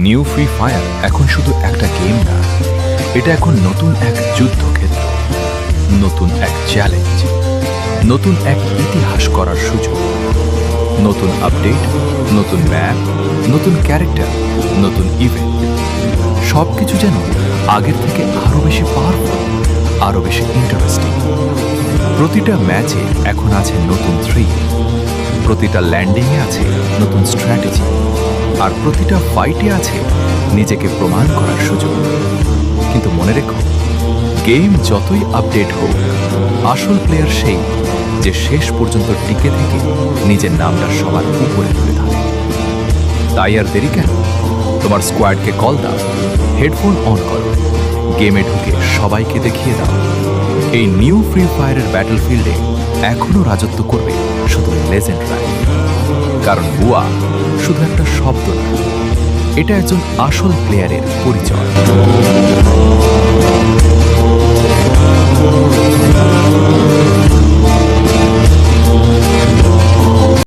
New free fire এখন শুধু একটা গেম না, এটা এখন নতুন এক যুদ্ধক্ষেত্র, নতুন এক চ্যালেঞ্জ, নতুন এক ইতিহাস করার সুযোগ। নতুন আপডেট, নতুন ম্যাপ, নতুন ক্যারেক্টার, নতুন ইভেন্ট, সবকিছু যেন আগের থেকে আরো বেশি পাওয়ারফুল, আরো বেশি ইন্টারেস্টিং। প্রতিটা ম্যাচে এখন আছে নতুন থ্রিল, প্রতিটা ল্যান্ডিংয়ে আছে নতুন স্ট্র্যাটেজি, আর প্রতিটা ফাইটে আছে নিজেকে প্রমাণ করার সুযোগ। কিন্তু মনে রেখো, গেম যতই আপডেট হোক, আসল প্লেয়ার সেই যে শেষ পর্যন্ত টিকে থেকে নিজের নামটা সবার উপরে তুলে ধরে। তাই আর দেরি কেন? তোমার স্কোয়াডকে কল দাও, হেডফোন অন করো, গেমে ঢুকে সবাইকে দেখিয়ে দাও এই নিউ ফ্রি ফায়ারের ব্যাটলফিল্ডে এখনো রাজত্ব করবে শুধু লেজেন্ডরাই। কারণ বুয়া শুধু একটা শব্দ না, এটা একজন আসল প্লেয়ারের পরিচয়।